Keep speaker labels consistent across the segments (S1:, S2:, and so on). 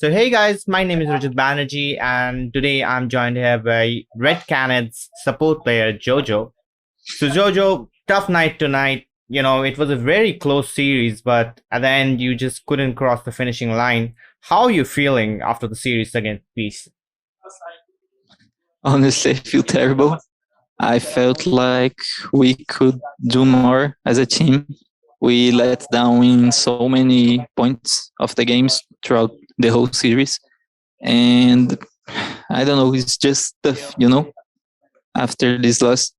S1: So hey guys, my name is Rajat Banerjee, and today I'm joined here by RED Canids Support player Jojo. So Jojo, tough night tonight. It was a very close series, but at the end you just couldn't cross the finishing line. How are you feeling after the series against Peace?
S2: Honestly, I feel terrible. I felt like we could do more as a team. We let down in so many points of the games throughout the whole series. And I don't know, it's just tough. After this loss,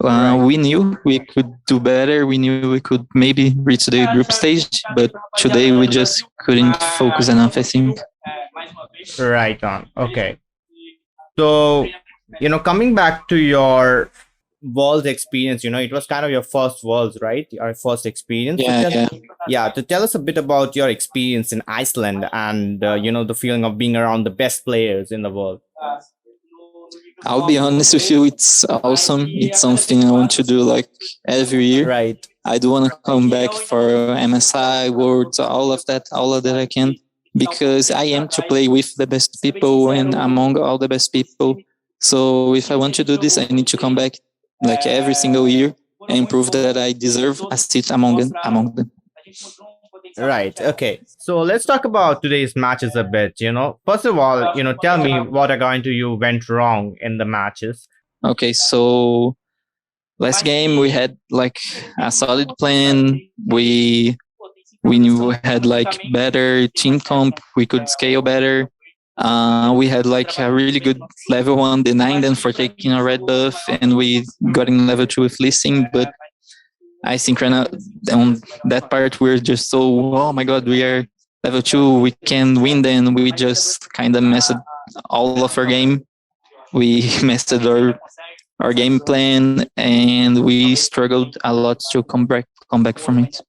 S1: Right.
S2: we knew we could do better. We knew we could maybe reach the group stage, but today we just couldn't focus enough, I think.
S1: Right on. Okay. So, coming back to your Worlds experience, it was kind of your first Worlds, right? Your first experience.
S2: Yeah, yeah.
S1: Yeah, to tell us a bit about your experience in Iceland and, the feeling of being around the best players in the world.
S2: I'll be honest with you, it's awesome. It's something I want to do like every year.
S1: Right.
S2: I do want to come back for MSI, Worlds, all of that I can, because I am to play with the best people and among all the best people. So if I want to do this, I need to come back like every single year and prove that I deserve a seat among them.
S1: Right. Okay. So let's talk about today's matches a bit. First of all, tell me what according to you went wrong in the matches.
S2: Okay, so last game we had like a solid plan. We knew we had like better team comp. We could scale better. We had like a really good level 1 denying them for taking a red buff, and we got in level 2 with listing. But I think right now on that part we're just so, oh my god, we are level 2, we can win. Then we just kind of messed all of our game. We messed our game plan, and we struggled a lot to come back from it.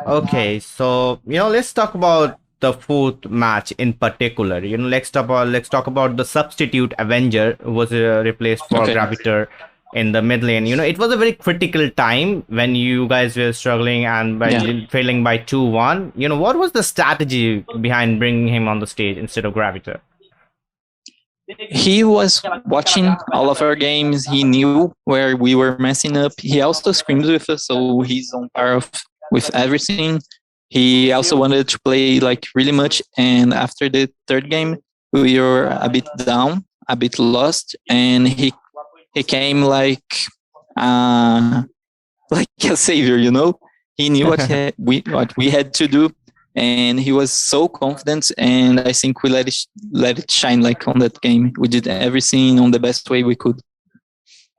S1: Okay, so let's talk about the fourth match in particular. Let's talk about the substitute Avenger who was replaced for
S2: Okay.
S1: Gravitar in the mid lane. It was a very critical time when you guys were struggling and failing by 2-1. What was the strategy behind bringing him on the stage instead of Gravitar?
S2: He was watching all of our games. He knew where we were messing up. He also screams with us, so he's on par with everything. He also wanted to play like really much, and after the third game, we were a bit down, a bit lost, and he came uh like a savior. He knew what we had to do, and he was so confident, and I think we let it shine like on that game. We did everything on the best way we could.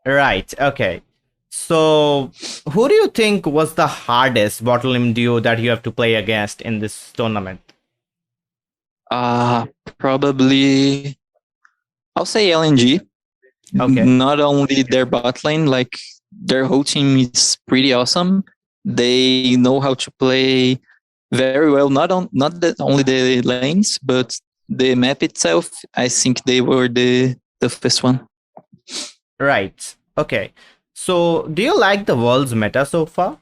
S1: Right. Okay. So, who do you think was the hardest bottle lane duo that you have to play against in this tournament?
S2: Probably I'll say LNG.
S1: Okay.
S2: Not only their bot lane, like their whole team is pretty awesome. They know how to play very well. Not only the lanes, but the map itself. I think they were the first one.
S1: Right. Okay. So, do you like the world's meta so far?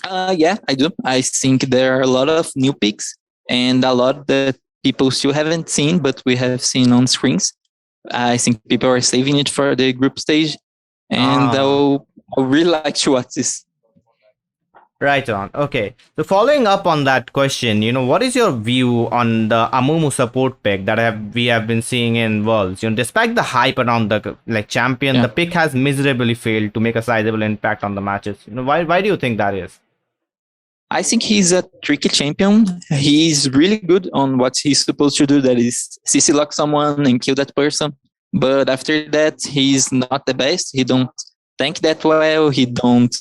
S2: Yeah, I do. I think there are a lot of new picks and a lot that people still haven't seen, but we have seen on screens. I think people are saving it for the group stage, and I'll really like to watch this.
S1: Right on. Okay. So following up on that question, what is your view on the Amumu Support pick that we have been seeing in Worlds? Despite the hype around the champion, the pick has miserably failed to make a sizable impact on the matches. Why do you think that is?
S2: I think he's a tricky champion. He's really good on what he's supposed to do, that is CC lock someone and kill that person. But after that, he's not the best. He don't tank that well. He don't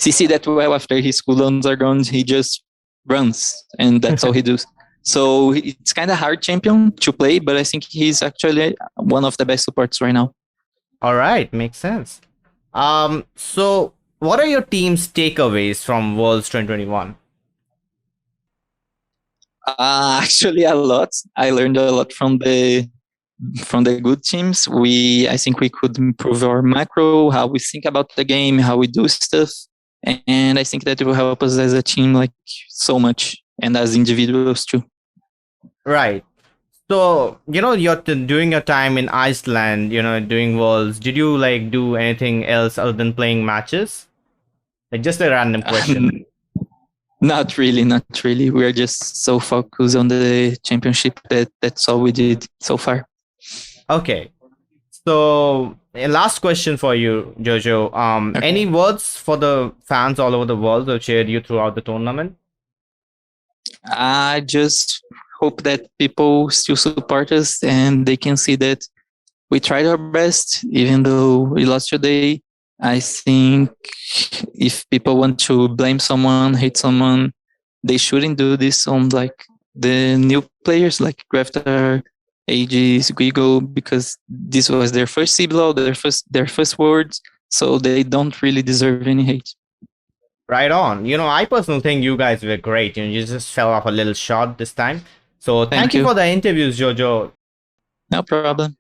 S2: CC that well. After his cooldowns are gone, he just runs, and that's all he does. So it's kind of hard champion to play, but I think he's actually one of the best supports right now.
S1: All right, makes sense. So what are your team's takeaways from Worlds 2021?
S2: Actually, a lot. I learned a lot from the good teams. I think we could improve our macro, how we think about the game, how we do stuff, and I think that will help us as a team like so much, and as individuals too.
S1: Right. So, you're doing your time in Iceland, doing worlds. Did you like do anything else other than playing matches? Like just a random question.
S2: Not really, not really. We are just so focused on the championship that that's all we did so far.
S1: Okay. So, a last question for you, Jojo.
S2: Okay.
S1: Any words for the fans all over the world who cheered you throughout the tournament?
S2: I just hope that people still support us and they can see that we tried our best, even though we lost today. I think if people want to blame someone, hate someone, they shouldn't do this on like the new players like Graftar, Aegis, Guigo, because this was their first CBLOL, their first words, so they don't really deserve any hate.
S1: Right on. I personally think you guys were great. You just fell off a little short this time. So, thank you for the interviews, Jojo.
S2: No problem.